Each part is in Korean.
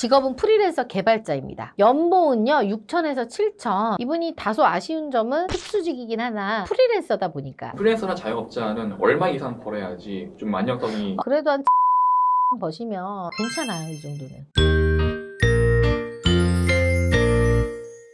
직업은 프리랜서 개발자입니다. 연봉은요 6천에서 7천. 이분이 다소 아쉬운 점은 특수직이긴 하나 프리랜서다 보니까. 프리랜서나 자영업자는 얼마 이상 벌어야지 좀 안정성이 그래도 한 버시면 괜찮아요, 이 정도는.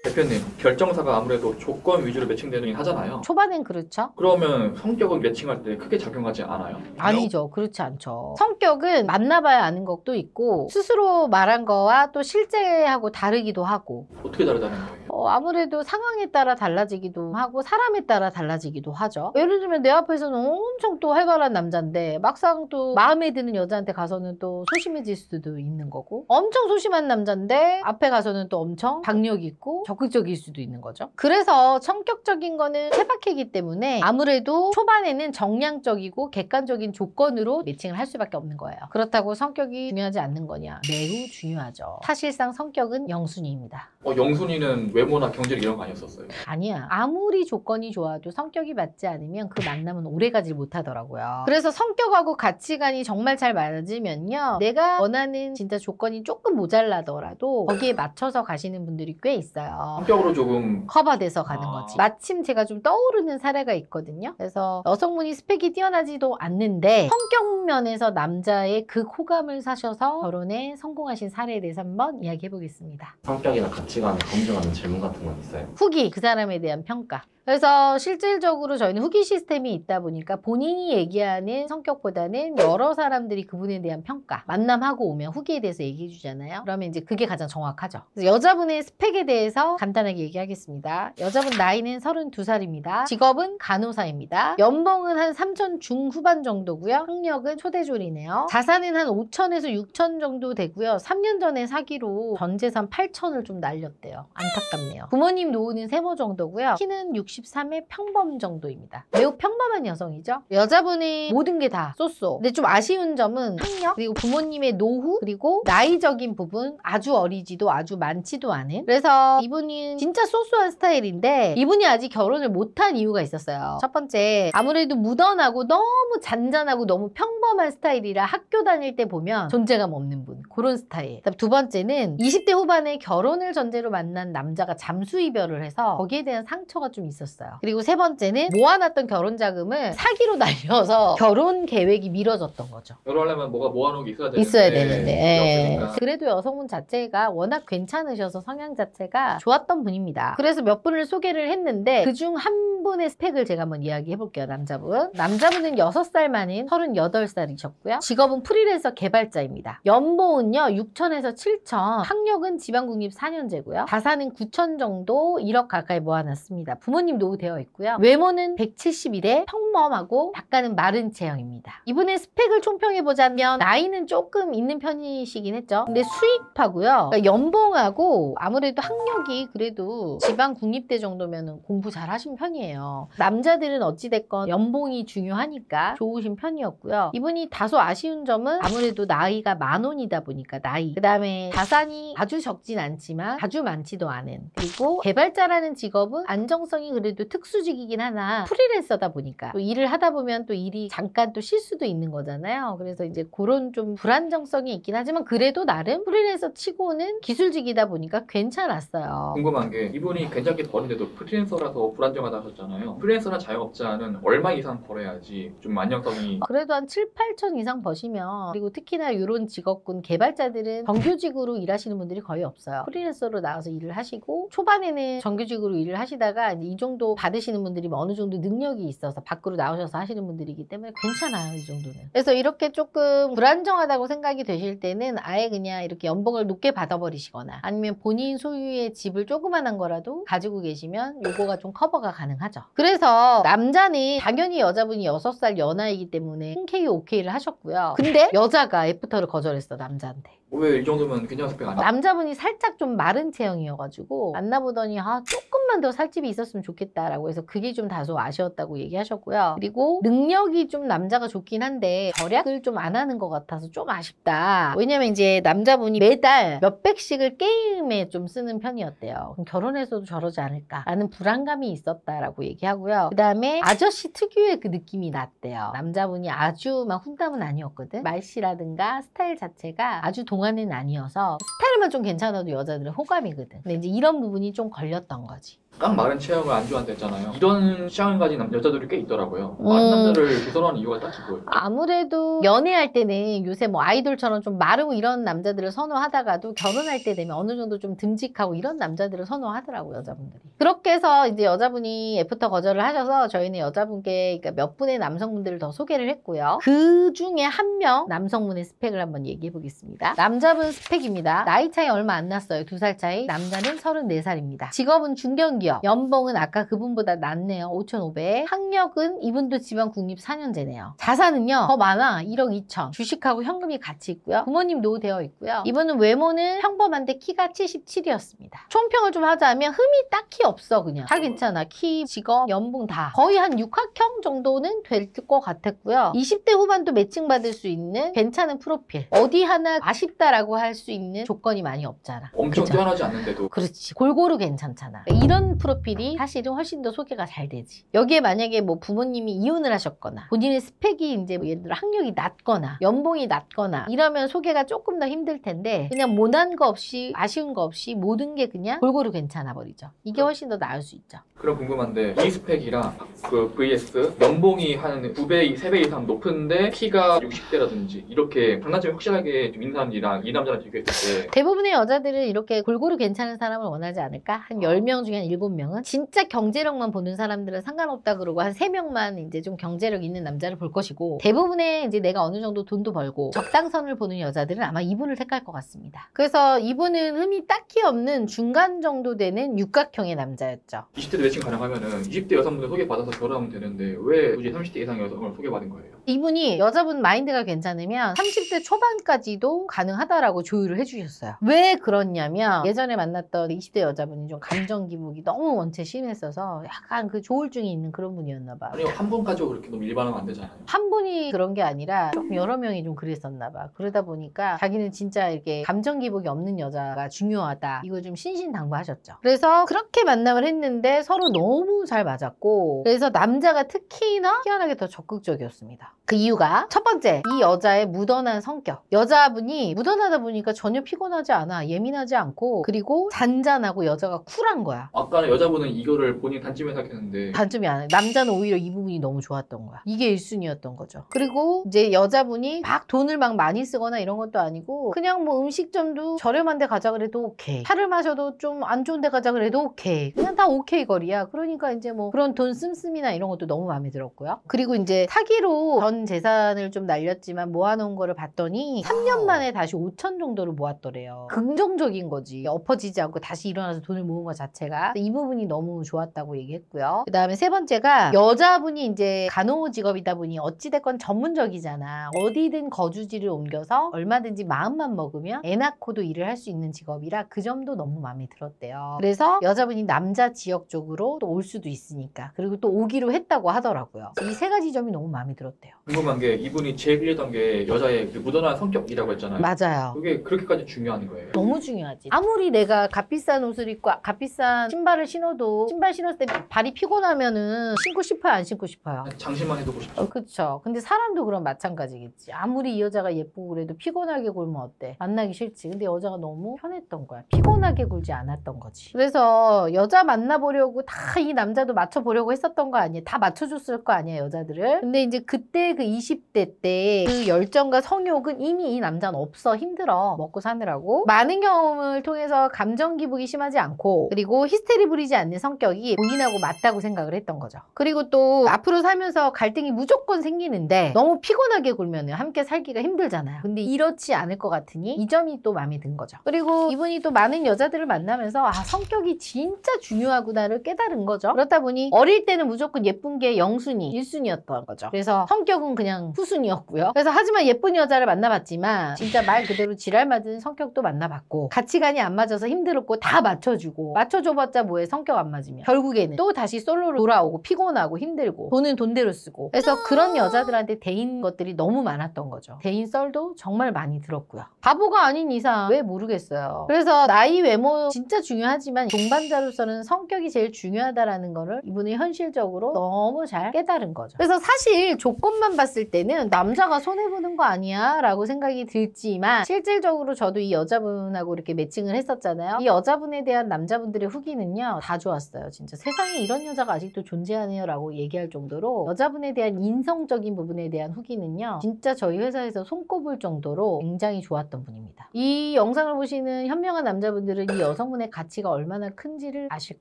대표님, 결정사가 아무래도 조건 위주로 매칭되긴 하잖아요. 초반엔 그렇죠. 그러면 성격은 매칭할 때 크게 작용하지 않아요? 아니죠. 그렇지 않죠. 성격은 만나봐야 아는 것도 있고 스스로 말한 거와 또 실제하고 다르기도 하고. 어떻게 다르다는 거예요? 아무래도 상황에 따라 달라지기도 하고 사람에 따라 달라지기도 하죠. 예를 들면 내 앞에서는 엄청 또 활발한 남자인데 막상 또 마음에 드는 여자한테 가서는 또 소심해질 수도 있는 거고, 엄청 소심한 남자인데 앞에 가서는 또 엄청 박력 있고 적극적일 수도 있는 거죠. 그래서 성격적인 거는 케바케이기 때문에 아무래도 초반에는 정량적이고 객관적인 조건으로 매칭을 할 수밖에 없는 거예요. 그렇다고 성격이 중요하지 않는 거냐? 매우 중요하죠. 사실상 성격은 영순위입니다. 영순이는 외모나 경질 이런 거 아니었었어요? 아니야. 아무리 조건이 좋아도 성격이 맞지 않으면 그 만남은 오래가지 못하더라고요. 그래서 성격하고 가치관이 정말 잘 맞으면요, 내가 원하는 진짜 조건이 조금 모자라더라도 거기에 맞춰서 가시는 분들이 꽤 있어요. 성격으로 조금 커버돼서 가는 거지. 마침 제가 좀 떠오르는 사례가 있거든요. 그래서 여성분이 스펙이 뛰어나지도 않는데 성격 면에서 남자의 그 호감을 사셔서 결혼에 성공하신 사례에 대해서 한번 이야기해 보겠습니다. 성격이나 가치관을 검증하는 질문 같은 건 있어요? 후기, 그 사람에 대한 평가. 그래서 실질적으로 저희는 후기 시스템이 있다 보니까 본인이 얘기하는 성격보다는 여러 사람들이 그분에 대한 평가, 만남하고 오면 후기에 대해서 얘기해 주잖아요. 그러면 이제 그게 가장 정확하죠. 그래서 여자분의 스펙에 대해서 간단하게 얘기하겠습니다. 여자분 나이는 32살입니다. 직업은 간호사입니다. 연봉은 한 3천 중후반 정도고요. 학력은 초대졸이네요. 자산은 한 5천에서 6천 정도 되고요. 3년 전에 사기로 전 재산 8천을 좀 날렸대요. 안타깝네요. 부모님 노후는 세모 정도고요. 키는 63의 평범 정도입니다. 매우 평범한 여성이죠. 여자분의 모든 게 다 쏘쏘. 근데 좀 아쉬운 점은 학력, 그리고 부모님의 노후, 그리고 나이적인 부분, 아주 어리지도 아주 많지도 않은. 그래서 이분이 진짜 쏘쏘한 스타일인데 이분이 아직 결혼을 못한 이유가 있었어요. 첫 번째, 아무래도 무던하고 너무 잔잔하고 너무 평범한 스타일이라 학교 다닐 때 보면 존재감 없는 분, 그런 스타일. 그다음 두 번째는 20대 후반에 결혼을 전제로 만난 남자가 잠수 이별을 해서 거기에 대한 상처가 좀 있었어요. 그리고 세 번째는 모아놨던 결혼 자금을 사기로 날려서 결혼 계획이 미뤄졌던 거죠. 결혼하려면 뭐가 모아놓은 게 있어야 되는데 있어야 되는데. 없으니까. 그래도 여성분 자체가 워낙 괜찮으셔서 성향 자체가 좋았던 분입니다. 그래서 몇 분을 소개를 했는데 그중 한 분의 스펙을 제가 한번 이야기해 볼게요. 남자분. 남자분은 6살 많은 38살이셨고요. 직업은 프리랜서 개발자입니다. 연봉은요 6천에서 7천. 학력은 지방국립 4년제고요. 자산은 9천 정도 1억 가까이 모아놨습니다. 부모님 노후 되어 있고요. 외모는 171에 평범하고 약간은 마른 체형입니다. 이분의 스펙을 총평해보자면 나이는 조금 있는 편이시긴 했죠. 근데 수입하고요. 그러니까 연봉하고 아무래도 학력이 그래도 지방 국립대 정도면 공부 잘 하신 편이에요. 남자들은 어찌됐건 연봉이 중요하니까 좋으신 편이었고요. 이분이 다소 아쉬운 점은 아무래도 나이가 만원이다 보니까 나이. 그 다음에 자산이 아주 적진 않지만 아주 많지도 않은. 그리고 개발자라는 직업은 안정성이 그래도 특수직이긴 하나 프리랜서다 보니까 또 일을 하다 보면 또 일이 잠깐 또 쉴 수도 있는 거잖아요. 그래서 이제 그런 좀 불안정성이 있긴 하지만 그래도 나름 프리랜서 치고는 기술직이다 보니까 괜찮았어요. 궁금한 게 이분이 괜찮게 버는데도 프리랜서라서 불안정하다 하셨잖아요. 프리랜서나 자영업자는 얼마 이상 벌어야지 좀 안정성이 그래도 한 7, 8천 이상 버시면, 그리고 특히나 이런 직업군 개발자들은 정규직으로 일하시는 분들이 거의 없어요. 프리랜서로 나와서 일을 하시고 초반에는 정규직으로 일을 하시다가 이제 이 정도 받으시는 분들이 어느 정도 능력이 있어서 밖으로 나오셔서 하시는 분들이기 때문에 괜찮아요, 이 정도는. 그래서 이렇게 조금 불안정하다고 생각이 되실 때는 아예 그냥 이렇게 연봉을 높게 받아버리시거나 아니면 본인 소유의 집을 조그만한 거라도 가지고 계시면 요거가 좀 커버가 가능하죠. 그래서 남자는 당연히 여자분이 6살 연하이기 때문에 흔쾌히 오케이를 하셨고요. 근데 여자가 애프터를 거절했어, 남자한테. 왜 이 정도면 괜찮은 스펙 아니야? 남자분이 살짝 좀 마른 체형이어가지고 만나보더니 조금만 더 살집이 있었으면 좋겠다라고 해서 그게 좀 다소 아쉬웠다고 얘기하셨고요. 그리고 능력이 좀 남자가 좋긴 한데 절약을 좀 안 하는 것 같아서 좀 아쉽다. 왜냐면 이제 남자분이 매달 몇백씩을 게임에 좀 쓰는 편이었대요. 그럼 결혼해서도 저러지 않을까라는 불안감이 있었다라고 얘기하고요. 그 다음에 아저씨 특유의 그 느낌이 났대요. 남자분이 아주 막 훈남은 아니었거든. 말씨라든가 스타일 자체가 아주 동안은 아니어서 스타일만 좀 괜찮아도 여자들은 호감이거든. 근데 이제 이런 부분이 좀 걸렸던 거지. 깡 마른 체형을 안 좋아한다 했잖아요. 이런 취향을 가진 여자들이 꽤 있더라고요. 마른 남자를 선호하는 이유가 딱히 뭐예요? 아무래도 연애할 때는 요새 뭐 아이돌처럼 좀 마르고 이런 남자들을 선호하다가도 결혼할 때 되면 어느 정도 좀 듬직하고 이런 남자들을 선호하더라고요, 여자분들이. 그렇게 해서 이제 여자분이 애프터 거절을 하셔서 저희는 여자분께 그러니까 몇 분의 남성분들을 더 소개를 했고요. 그 중에 한 명 남성분의 스펙을 한번 얘기해 보겠습니다. 남자분 스펙입니다. 나이 차이 얼마 안 났어요. 2살 차이. 남자는 34살입니다. 직업은 중견기업. 연봉은 아까 그분보다 낮네요. 5,500. 학력은 이분도 지방 국립 4년제네요. 자산은요 더 많아. 1억 2천. 주식하고 현금이 같이 있고요. 부모님 노후되어 있고요. 이분은 외모는 평범한데 키가 77이었습니다. 총평을 좀 하자면 흠이 딱히 없어. 그냥 다 괜찮아. 키, 직업, 연봉 다 거의 한 육각형 정도는 될 것 같았고요. 20대 후반도 매칭받을 수 있는 괜찮은 프로필. 어디 하나 아쉽다라고 할 수 있는 조건이 많이 없잖아. 엄청 그쵸? 뛰어나지 않는데도. 그렇지. 골고루 괜찮잖아. 이런 프로필이 사실은 훨씬 더 소개가 잘 되지. 여기에 만약에 뭐 부모님이 이혼을 하셨거나 본인의 스펙이 이제 뭐 예를 들어 학력이 낮거나 연봉이 낮거나 이러면 소개가 조금 더 힘들 텐데 그냥 모난 거 없이 아쉬운 거 없이 모든 게 그냥 골고루 괜찮아 버리죠. 이게 훨씬 더 나을 수 있죠. 그럼 궁금한데 이 스펙이랑 그 vs 연봉이 한 2배, 3배 이상 높은데 키가 60대라든지 이렇게 장단점이 확실하게 좀 있는 사람들이랑 이 남자랑 비교했을 때 대부분의 여자들은 이렇게 골고루 괜찮은 사람을 원하지 않을까? 한 10명 중에 한 7명은 진짜 경제력만 보는 사람들은 상관없다 그러고 한 3명만 이제 좀 경제력 있는 남자를 볼 것이고 대부분의 이제 내가 어느 정도 돈도 벌고 적당선을 보는 여자들은 아마 이분을 택할 것 같습니다. 그래서 이분은 흠이 딱히 없는 중간 정도 되는 육각형의 남자였죠. 20대 매칭 가능하면은 20대 여성분들 소개받아서 결혼하면 되는데 왜 굳이 30대 이상 여성을 소개받은 거예요? 이분이 여자분 마인드가 괜찮으면 30대 초반까지도 가능하다라고 조율을 해주셨어요. 왜 그렇냐면 예전에 만났던 20대 여자분이 좀 감정 기복이 너무 원체 심했어서 약간 그 조울증이 있는 그런 분이었나 봐. 아니 한 분 가지고 그렇게 너무 일반화하면 안 되잖아요. 한 분이 그런 게 아니라 조금 여러 명이 좀 그랬었나 봐. 그러다 보니까 자기는 진짜 이렇게 감정 기복이 없는 여자가 중요하다. 이걸 좀 신신당부하셨죠. 그래서 그렇게 만남을 했는데 서로 너무 잘 맞았고 그래서 남자가 특히나 희한하게 더 적극적이었습니다. 그 이유가 첫 번째, 이 여자의 무던한 성격. 여자분이 무던하다 보니까 전혀 피곤하지 않아. 예민하지 않고 그리고 잔잔하고 여자가 쿨한 거야. 아까는 여자분은 이거를 본인 단점에 생각했는데 단점이 아니야. 남자는 오히려 이 부분이 너무 좋았던 거야. 이게 1순위였던 거죠. 그리고 이제 여자분이 막 돈을 막 많이 쓰거나 이런 것도 아니고 그냥 뭐 음식점도 저렴한 데 가자 그래도 오케이. 차를 마셔도 좀 안 좋은 데 가자 그래도 오케이. 그냥 다 오케이 거리야. 그러니까 이제 뭐 그런 돈 씀씀이나 이런 것도 너무 마음에 들었고요. 그리고 이제 사기로 전 재산을 좀 날렸지만 모아놓은 거를 봤더니 3년 만에 다시 5천 정도를 모았더래요. 긍정적인 거지. 엎어지지 않고 다시 일어나서 돈을 모은 것 자체가. 이 부분이 너무 좋았다고 얘기했고요. 그 다음에 세 번째가 여자분이 이제 간호 직업이다 보니 어찌됐건 전문적이잖아. 어디든 거주지를 옮겨서 얼마든지 마음만 먹으면 애 낳고도 일을 할 수 있는 직업이라 그 점도 너무 마음에 들었대요. 그래서 여자분이 남자 지역 쪽으로 또 올 수도 있으니까. 그리고 또 오기로 했다고 하더라고요. 이 세 가지 점이 너무 마음에 들었대요. 궁금한 게 이분이 제일 끌렸던 게 여자의 그 무던한 성격이라고 했잖아요. 맞아요. 그게 그렇게까지 중요한 거예요. 너무 중요하지. 아무리 내가 값비싼 옷을 입고 값비싼 신발을 신어도 신발 신었을 때 발이 피곤하면은 신고 싶어요? 안 신고 싶어요? 장심만 해두고 싶죠. 그쵸. 근데 사람도 그럼 마찬가지겠지. 아무리 이 여자가 예쁘고 그래도 피곤하게 굴면 어때? 만나기 싫지. 근데 여자가 너무 편했던 거야. 피곤하게 굴지 않았던 거지. 그래서 여자 만나보려고 다 이 남자도 맞춰보려고 했었던 거 아니에요? 다 맞춰줬을 거 아니에요, 여자들을? 근데 이제 그때 그 20대 때 그 열정과 성욕은 이미 이 남자는 없어. 힘들어. 먹고 사느라고. 많은 경험을 통해서 감정 기복이 심하지 않고 그리고 히스테리 부리지 않는 성격이 본인하고 맞다고 생각을 했던 거죠. 그리고 또 앞으로 살면서 갈등이 무조건 생기는데 너무 피곤하게 굴면 함께 살기가 힘들잖아요. 근데 이렇지 않을 것 같으니 이 점이 또 마음에 든 거죠. 그리고 이분이 또 많은 여자들을 만나면서 아, 성격이 진짜 중요하구나를 깨달은 거죠. 그렇다 보니 어릴 때는 무조건 예쁜 게 0순위, 1순위였던 거죠. 그래서 성격은 그냥 후순위였고요. 그래서 하지만 예쁜 여자를 만나봤지만 진짜 말 그대로 지랄 맞은 성격도 만나봤고 가치관이 안 맞아서 힘들었고 다 맞춰주고 맞춰줘봤자 뭐해 성격 안 맞으면 결국에는 또 다시 솔로로 돌아오고 피곤하고 힘들고 돈은 돈대로 쓰고 그래서 그런 여자들한테 대인 것들이 너무 많았던 거죠. 대인 썰도 정말 많이 들었고요. 바보가 아닌 이상 왜 모르겠어요. 그래서 나이 외모 진짜 중요하지만 동반자로서는 성격이 제일 중요하다라는 거를 이분이 현실적으로 너무 잘 깨달은 거죠. 그래서 사실 조건 이것만 봤을 때는 남자가 손해보는 거 아니야? 라고 생각이 들지만 실질적으로 저도 이 여자분하고 이렇게 매칭을 했었잖아요. 이 여자분에 대한 남자분들의 후기는요 다 좋았어요. 진짜 세상에 이런 여자가 아직도 존재하네요 라고 얘기할 정도로 여자분에 대한 인성적인 부분에 대한 후기는요 진짜 저희 회사에서 손꼽을 정도로 굉장히 좋았던 분입니다. 이 영상을 보시는 현명한 남자분들은 이 여성분의 가치가 얼마나 큰지를 아실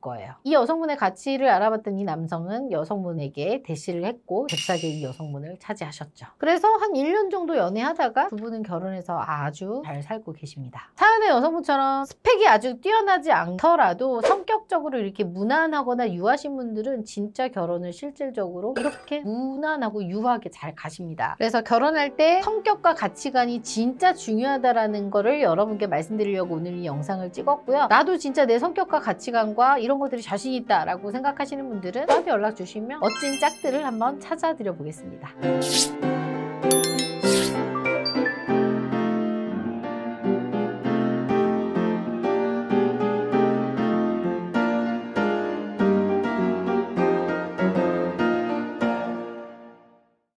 거예요. 이 여성분의 가치를 알아봤던 이 남성은 여성분에게 대시를 했고 잽싸게 이 여성분을 차지하셨죠. 그래서 한 1년 정도 연애하다가 두 분은 결혼해서 아주 잘 살고 계십니다. 사연의 여성분처럼 스펙이 아주 뛰어나지 않더라도 성격적으로 이렇게 무난하거나 유하신 분들은 진짜 결혼을 실질적으로 이렇게 무난하고 유하게 잘 가십니다. 그래서 결혼할 때 성격과 가치관이 진짜 중요하다라는 거를 여러분께 말씀드리려고 오늘 이 영상을 찍었고요. 나도 진짜 내 성격과 가치관과 이런 것들이 자신 있다라고 생각하시는 분들은 저한테 연락 주시면 멋진 짝들을 한번 찾아드려 보겠습니다.